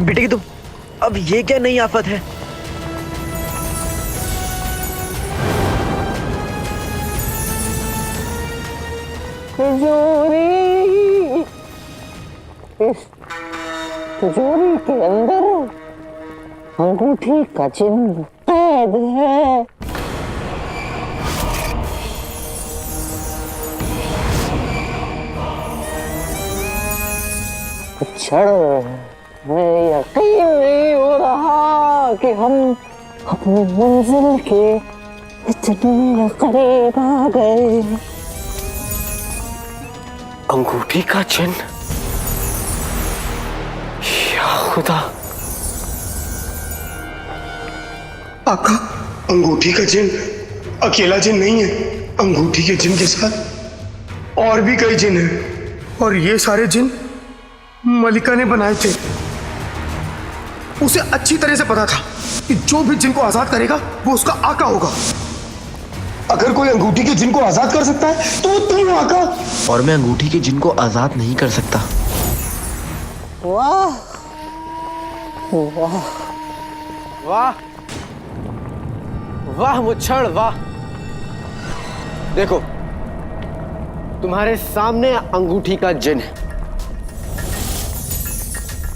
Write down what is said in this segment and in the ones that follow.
बेटे की तुम, अब ये क्या नई आफत है? तिजोरी, इस तिजोरी के अंदर अंगूठी का चिन्ह कैद है। क्षण में यकीन नहीं हो रहा कि हम अपनी मंजिल के इतने करीब आ गए। अंगूठी का चिन्ह, या खुदा। आका, अंगूठी का चिन्ह अकेला चिन्ह नहीं है। अंगूठी के चिन्ह के साथ और भी कई चिन्ह हैं, और ये सारे चिन्ह मलिका ने बनाए थे। उसे अच्छी तरह से पता था कि जो भी जिनको आजाद करेगा वो उसका आका होगा। अगर कोई अंगूठी के जिनको आजाद कर सकता है तो वो तुम हो आका। और मैं अंगूठी के जिनको आजाद नहीं कर सकता। वाह वाह वाह वाह मुच्छड़ वाह। देखो, तुम्हारे सामने अंगूठी का जिन है।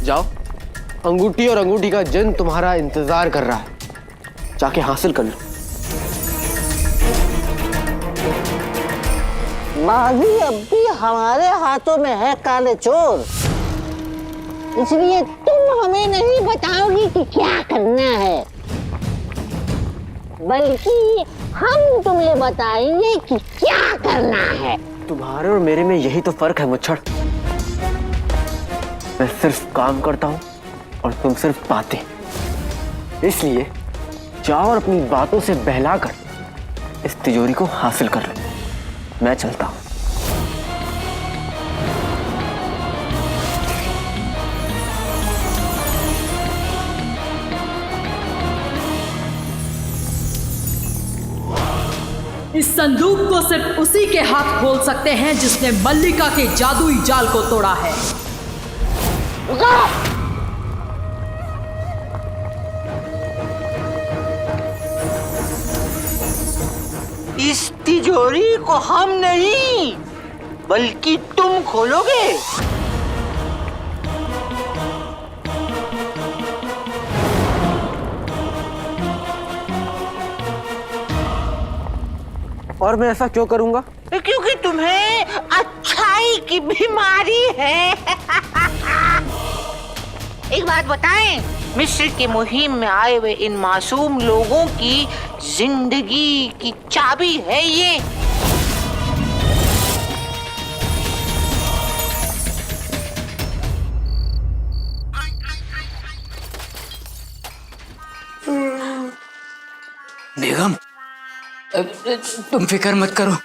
जाओ, अंगूठी और अंगूठी का जिन तुम्हारा इंतजार कर रहा है, जाके हासिल कर लो। बाजी अब भी हमारे हाथों में है काले चोर, इसलिए तुम हमें नहीं बताओगी कि क्या करना है, बल्कि हम तुम्हें बताएंगे कि क्या करना है। तुम्हारे और मेरे में यही तो फर्क है मुच्छड़। मैं सिर्फ काम करता हूं और तुम सिर्फ बातें। इसलिए जाओ और अपनी बातों से बहलाकर इस तिजोरी को हासिल कर लो। मैं चलता हूं। इस संदूक को सिर्फ उसी के हाथ खोल सकते हैं जिसने मल्लिका के जादुई जाल को तोड़ा है। इस तिजोरी को हम नहीं बल्कि तुम खोलोगे। और मैं ऐसा क्यों करूंगा? क्योंकि तुम्हें अच्छाई की बीमारी है। एक बात बताएं, मिस्र की मुहिम में आए हुए इन मासूम लोगों की जिंदगी की चाबी है ये। बेगम, तुम फिक्र मत करो,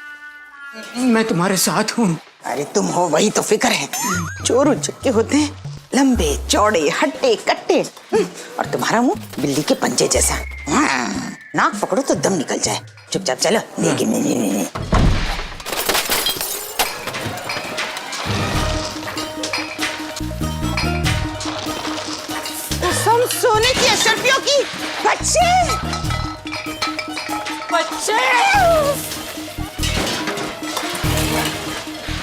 मैं तुम्हारे साथ हूँ। अरे तुम हो वही तो फिक्र है। चोर उचक्के होते हैं, लंबे चौड़े हट्टे कट्टे, और तुम्हारा मुंह बिल्ली के पंजे जैसा। नाक पकड़ो तो दम निकल जाए। चुपचाप चलो। नहीं। कसम सोने की अशरफियों की। बच्चे बच्चे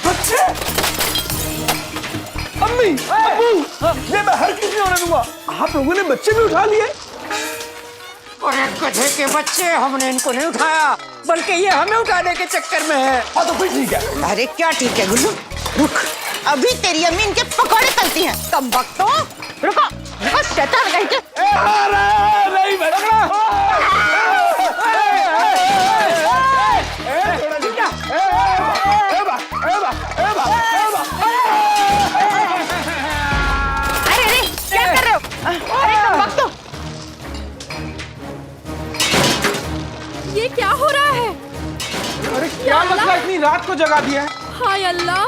बच्चे, अम्मी, अब्बू, ये मैं हर किसी होने दूंगा। आप लोगों ने बच्चे भी उठा लिए। अरे गधे के बच्चे, हमने इनको नहीं उठाया, बल्कि ये हमें उठाने के चक्कर में है। हाँ तो फिर ठीक है। अरे क्या ठीक है गुल्लू, रुक, अभी तेरी अम्मी इनके पकौड़े तलती हैं। कब वक्तों, रुको रुको, शैतान कहीं के। नहीं भटकना। अरे क्या कर रहे हो? अरे कब वक्तों। ये क्या हो रहा है? अरे क्या मसला इतनी रात को जगा दिया है? हाय अल्लाह।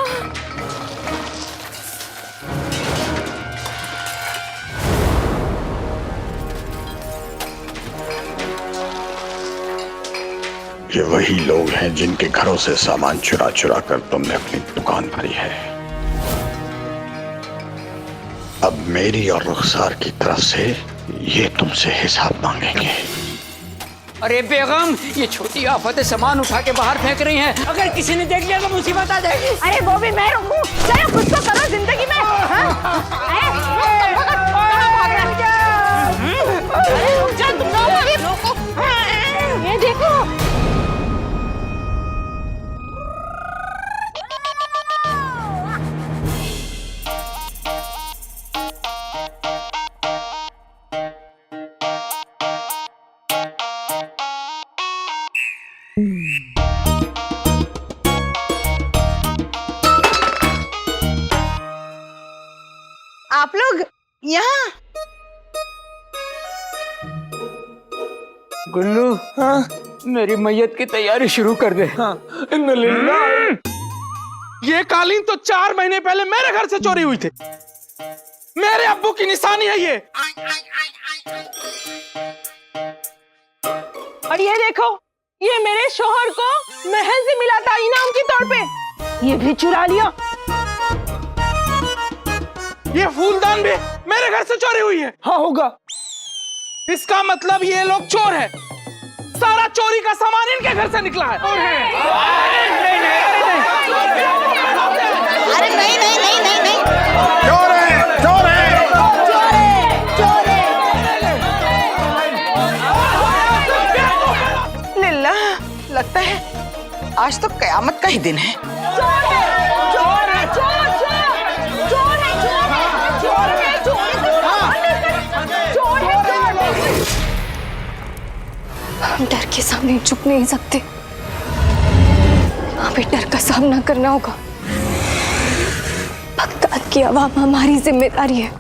ये वही लोग हैं जिनके घरों से सामान चुरा चुरा कर तुमने अपनी दुकान भरी है। अब मेरी और रुखसार की तरफ से ये तुमसे हिसाब मांगेंगे। अरे बेगम, ये छोटी आफतें सामान उठा के बाहर फेंक रही हैं। अगर किसी ने देख लिया तो मुसीबत आ जाएगी। अरे वो भी मैं रोकूं? जरा कुछ तो करो जिंदगी में। ये देखो, आप लोग यहाँ? गुल्लू, हाँ? मेरी मैयत की तैयारी शुरू कर दे। हाँ। ये कालीन तो 4 महीने पहले मेरे घर से चोरी हुई थी। मेरे अब्बू की निशानी है ये। और ये देखो, ये मेरे शोहर को महल से मिला था इनाम के तौर पे, ये भी चुरा लिया। ये फूलदान भी मेरे घर से चोरी हुई है। हाँ होगा। इसका मतलब ये लोग चोर हैं। सारा चोरी का सामान इनके घर से निकला है। अरे नहीं नहीं नहीं नहीं नहीं, चोर है, चोर है। लिल्ला, लगता है आज तो कयामत का ही दिन है। हम डर के सामने झुक नहीं सकते, हमें डर का सामना करना होगा। बगदाद की आवाम हमारी जिम्मेदारी है,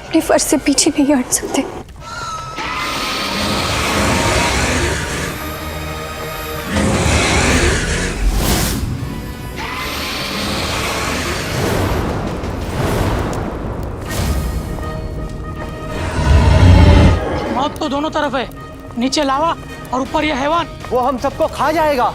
अपने फर्ज से पीछे नहीं हट सकते। मौत तो दोनों तरफ है, नीचे लावा और ऊपर ये हैवान। वो हम सबको खा जाएगा।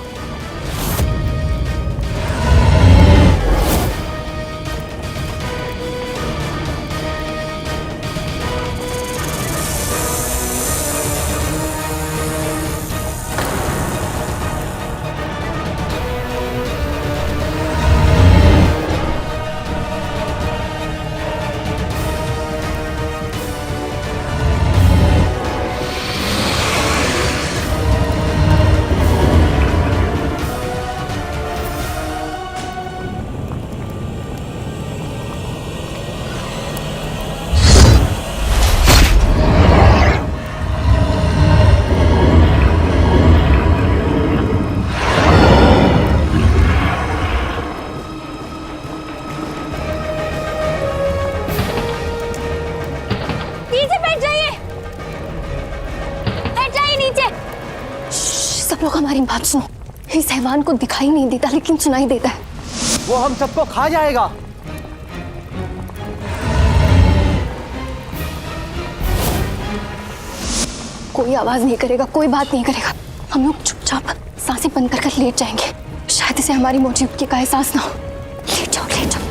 सब लोग हमारी बात सुनो, इस हैवान को दिखाई नहीं देता लेकिन सुनाई देता है। वो हम सबको खा जाएगा। कोई आवाज नहीं करेगा, कोई बात नहीं करेगा। हम लोग चुपचाप सांसें बंद कर लेट जाएंगे, शायद इसे हमारी मौजूदगी का एहसास ना हो। लेट जाओ, लेट जाओ।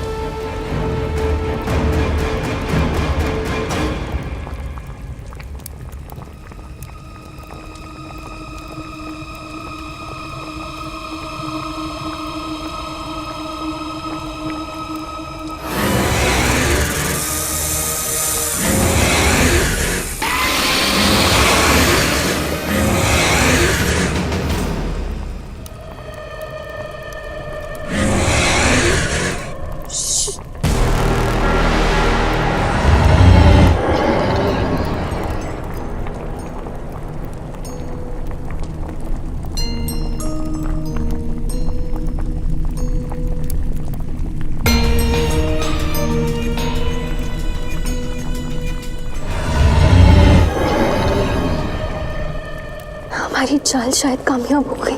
हमारी चाल शायद कामयाब हो गई।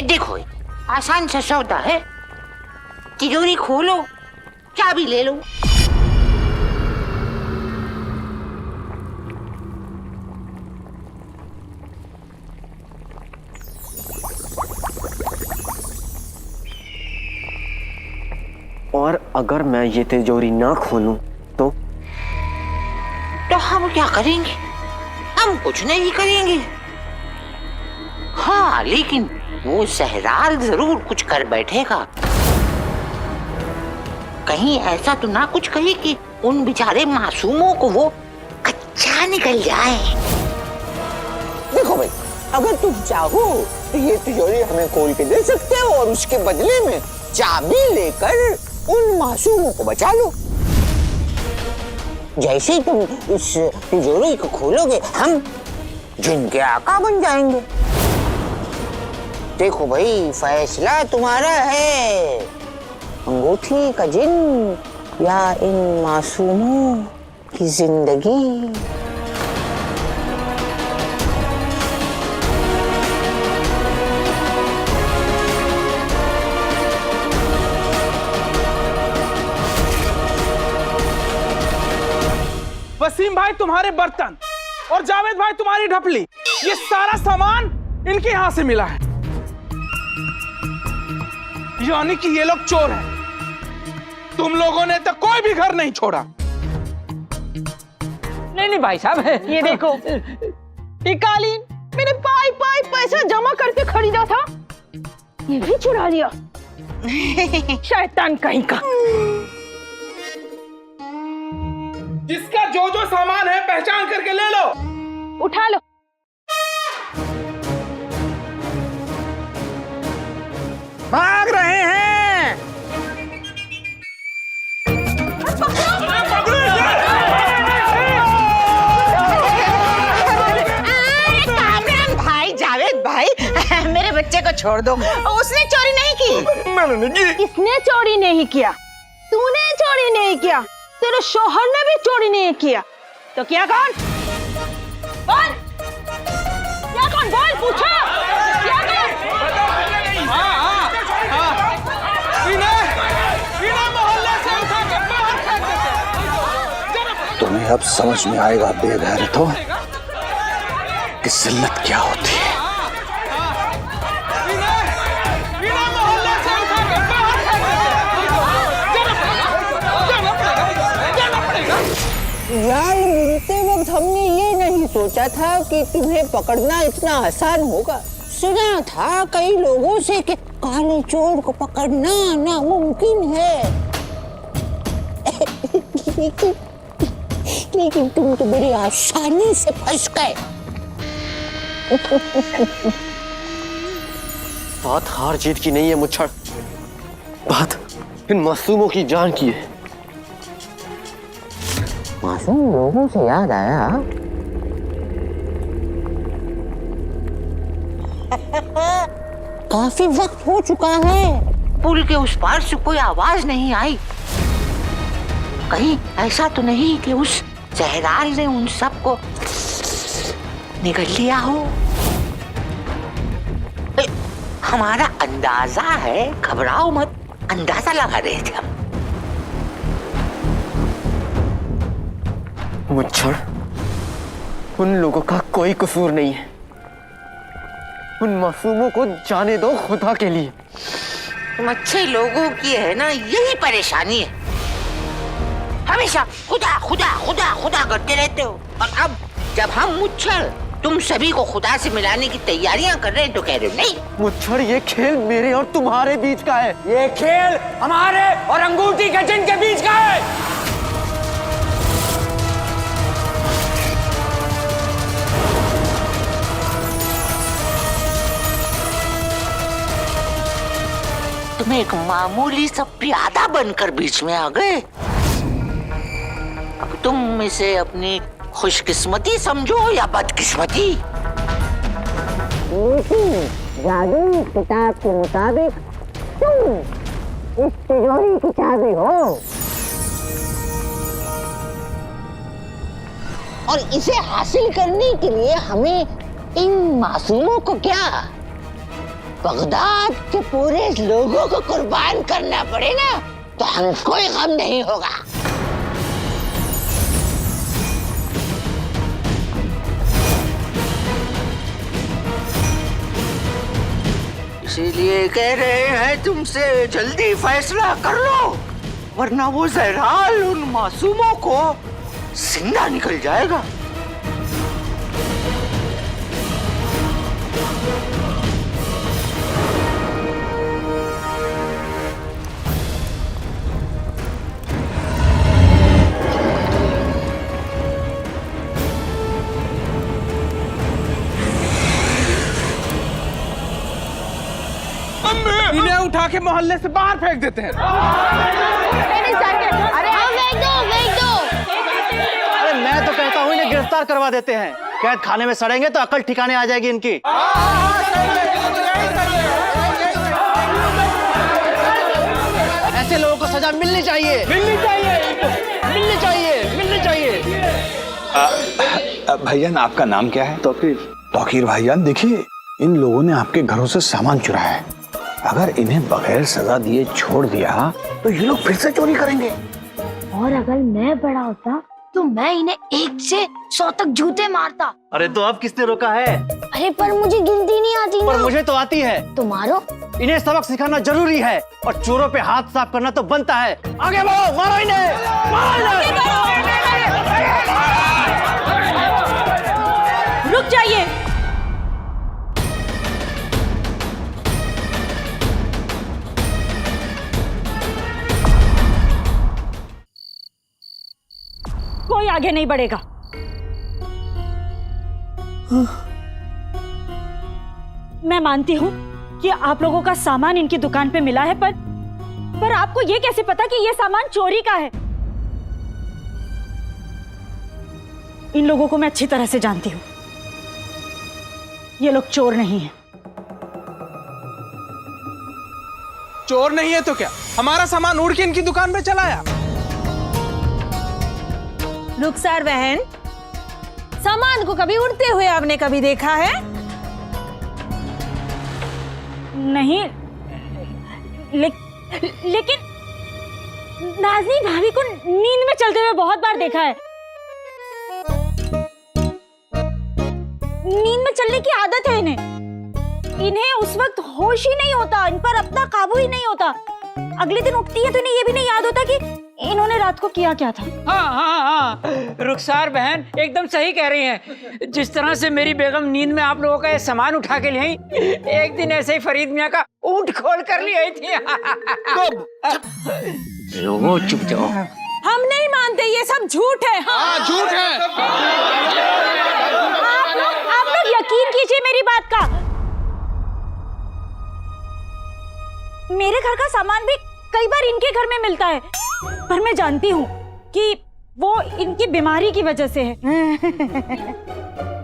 देखो, आसान सा सौदा है, तिजोरी खोलो, चाबी ले लो। अगर मैं ये तिजोरी ना खोलूं तो हम क्या करेंगे? हम कुछ नहीं करेंगे। हाँ, लेकिन वो सहरार जरूर कुछ कर बैठेगा। कहीं ऐसा तो ना कुछ कहे कि उन बेचारे मासूमों को वो कच्चा निकल जाए। देखो भाई, अगर तुम चाहो तो ये तिजोरी हमें खोल के दे सकते हो और उसके बदले में चाबी लेकर उन मासूमों को बचा लो। जैसे ही तुम इस तिजोरी को खोलोगे हम जिनके आका बन जाएंगे। देखो भाई, फैसला तुम्हारा है। अंगूठी का जिन या इन मासूमों की जिंदगी। वसीम भाई तुम्हारे बर्तन और जावेद भाई तुम्हारी ढपली, ये सारा सामान इनके यहाँ से मिला है। यानी कि ये लोग चोर हैं। तुम लोगों ने तो कोई भी घर नहीं छोड़ा। नहीं भाई साहब, ये देखो, ये कालीन मैंने पाई पाई पैसा जमा करके खरीदा था, ये भी चुरा लिया। शैतान कहीं का। जिसका जो जो सामान है पहचान करके ले लो। उठा लो। भाग रहे हैं। कामरान भाई, जावेद भाई, मेरे बच्चे को छोड़ दो। उसने चोरी नहीं की। मैंने नहीं की। इसने चोरी नहीं किया, तूने चोरी नहीं किया, तेरे शोहर ने भी चोरी नहीं किया, तो क्या कौन? कौन? क्या कौन? बोल, पूछा। क्या कौन? मोहल्ले से उठा के बाहर फेंक देते। तुम्हें अब समझ में आएगा बेगैरतों कि जिल्लत क्या होती है। मोहल्ले से उठा के बाहर जाल बुनते वक्त हमने ये नहीं सोचा था कि तुम्हें पकड़ना इतना आसान होगा। सुना था कई लोगों से कि काले चोर को पकड़ना नामुमकिन है। लेकिन तुम तो बड़ी आसानी से फंस गए। बात हार जीत की नहीं है मुच्छड़, बात इन मासूमों की जान की है। मासूम लोगों से याद आया, काफी वक्त हो चुका है। पुल के उस पार से कोई आवाज नहीं आई। कहीं ऐसा तो नहीं कि उस जहराल ने उन सबको निगल लिया हो। हमारा अंदाजा है, घबराओ मत, अंदाजा लगा रहे थे हम। मुच्छड़, उन लोगों का कोई कसूर नहीं है। उन मासूमों को जाने दो खुदा के लिए। तुम अच्छे लोगों की है ना यही परेशानी है, हमेशा खुदा खुदा खुदा खुदा करते रहते हो। और अब जब हम मुच्छड़ तुम सभी को खुदा से मिलाने की तैयारियां कर रहे हैं तो कह रहे हो नहीं। मुच्छड़, ये खेल मेरे और तुम्हारे बीच का है। ये खेल हमारे और अंगूठी के जिन के बीच का है। तुम एक मामूली सा प्यादा बनकर बीच में आ गए। अब तुम इसे अपनी खुशकिस्मती समझो या बदकिस्मती। जादू किताब के मुताबिक तुम इस तिजोरी की चाबी हो और इसे हासिल करने के लिए हमें इन मासूमों को क्या बगदाद के पूरे लोगों को कुर्बान करना पड़े ना, तो हमें कोई गम नहीं होगा। इसीलिए कह रहे हैं तुमसे, जल्दी फैसला कर लो वरना वो जहराल उन मासूमों को जिंदा निकल जाएगा। इन्हें उठा के मोहल्ले से बाहर फेंक देते हैं। अरे मैं तो कहता हूँ इन्हें गिरफ्तार करवा देते हैं। कैद खाने में सड़ेंगे तो अकल ठिकाने आ जाएगी इनकी। ऐसे लोगों को सजा मिलनी चाहिए, मिलनी चाहिए, मिलनी चाहिए, मिलनी चाहिए। भाईजान आपका नाम क्या है? तौकीर। तौकीर भाईजान, देखिए इन लोगों ने आपके घरों से सामान चुराया है। अगर इन्हें बगैर सजा दिए छोड़ दिया तो ये लोग फिर से चोरी करेंगे। और अगर मैं बड़ा होता तो मैं इन्हें 1 से 100 तक जूते मारता। अरे तो अब किसने रोका है? अरे पर मुझे गिनती नहीं आती ना। पर मुझे तो आती है। तो मारो। इन्हें सबक सिखाना जरूरी है और चोरों पे हाथ साफ करना तो बनता है। आगे बढ़ो, मारो इन्हें, मारो इन्हें। रुक जाइए। कोई आगे नहीं बढ़ेगा। मैं मानती हूँ कि आप लोगों का सामान इनकी दुकान पे मिला है, पर आपको ये कैसे पता कि ये सामान चोरी का है? इन लोगों को मैं अच्छी तरह से जानती हूँ। ये लोग चोर नहीं हैं। चोर नहीं है तो क्या? हमारा सामान उड़ के इनकी दुकान पे चलाया। रुखसार बहन, सामान को कभी उड़ते हुए आपने कभी देखा है? नहीं, लेकिन नाज़नीन भाभी को नींद में चलते हुए बहुत बार देखा है। नींद में चलने की आदत है इन्हें उस वक्त होश ही नहीं होता, इन पर अपना काबू ही नहीं होता। अगले दिन उठती है तो इन्हें ये भी नहीं याद होता कि इन्होंने रात को किया क्या था। हाँ, रुखसार बहन एकदम सही कह रही हैं। जिस तरह से मेरी बेगम नींद में आप लोगों का ये सामान उठा के ले आई, एक दिन ऐसे ही फरीद मियाँ का ऊँट खोल कर ले आई थी। लोगों चुप जाओ। हम नहीं मानते, ये सब झूठ है। हाँ, झूठ है। आप लोग यकीन कीजिए मेरी बात का। मेरे घर का सामान भी कई बार इनके घर में मिलता है, पर मैं जानती हूँ कि वो इनकी बीमारी की वजह से है।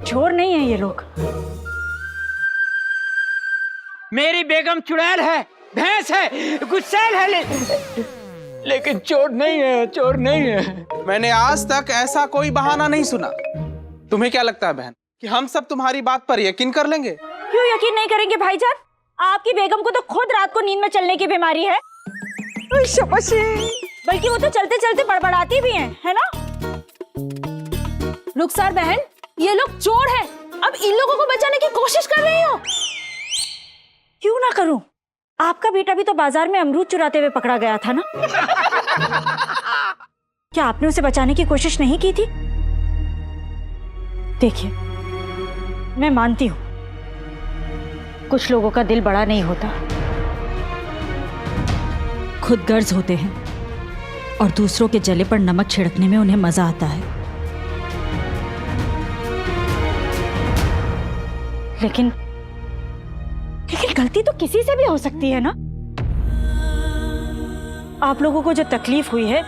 चोर नहीं है ये लोग। मेरी बेगम चुड़ैल है, भैंस है, गुस्सैल है, लेकिन चोर नहीं है, चोर नहीं है। मैंने आज तक ऐसा कोई बहाना नहीं सुना। तुम्हें क्या लगता है बहन कि हम सब तुम्हारी बात पर यकीन कर लेंगे? क्यों यकीन नहीं करेंगे भाईजान? आपकी बेगम को तो खुद रात को नींद में चलने की बीमारी है। बल्कि वो तो चलते चलते बड़बड़ाती भी हैं, है ना? रुखसार बहन, ये लोग चोर हैं। अब इन लोगों को बचाने की कोशिश कर रही हो। क्यों ना करूं? आपका बेटा भी तो बाजार में अमरूद चुराते हुए पकड़ा गया था ना? क्या आपने उसे बचाने की कोशिश नहीं की थी? देखिए, मैं मानती हूं कुछ लोगों का दिल बड़ा नहीं होता, खुद गर्ज होते हैं और दूसरों के जले पर नमक छिड़कने में उन्हें मजा आता है। लेकिन गलती तो किसी से भी हो सकती है ना? आप लोगों को जो तकलीफ हुई है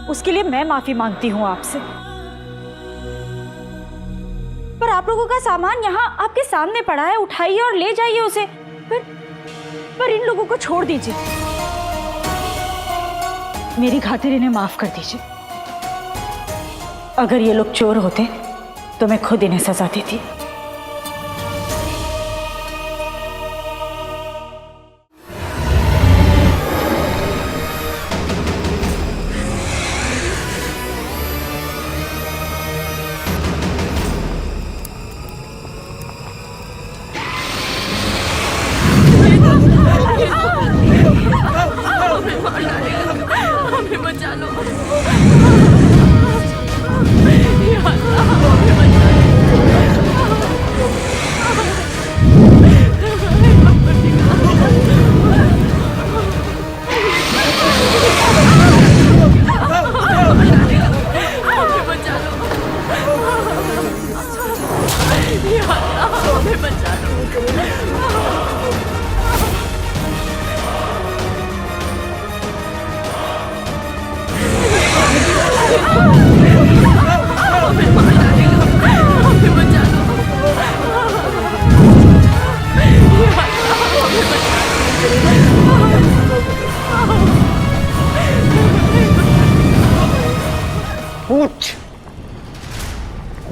उसके लिए मैं माफी मांगती हूं आपसे, पर आप लोगों का सामान यहाँ आपके सामने पड़ा है, उठाइए और ले जाइए उसे। पर इन लोगों को छोड़ दीजिए, मेरी खातिर इन्हें माफ कर दीजिए। अगर ये लोग चोर होते तो मैं खुद इन्हें सजा देती।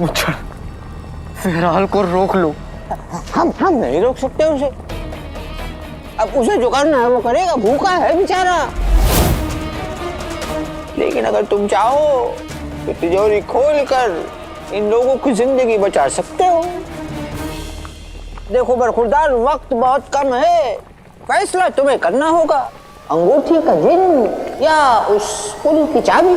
मुच्छड़, फिलहाल को रोक लो। हम नहीं रोक सकते उसे। अब उसे जो करना है वो करेगा, भूखा है बेचारा। लेकिन अगर तुम चाहो तो तिजोरी खोलकर इन लोगों की जिंदगी बचा सकते हो। देखो बरखुरदार, वक्त बहुत कम है, फैसला तुम्हें करना होगा। अंगूठी का जिन या उस पुल की चाबी।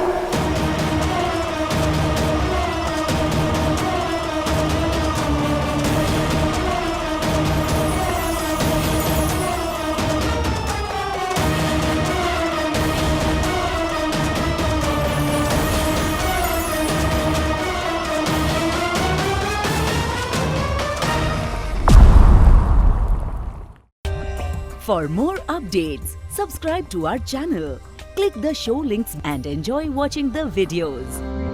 For more updates, subscribe to our channel, click the show links and enjoy watching the videos.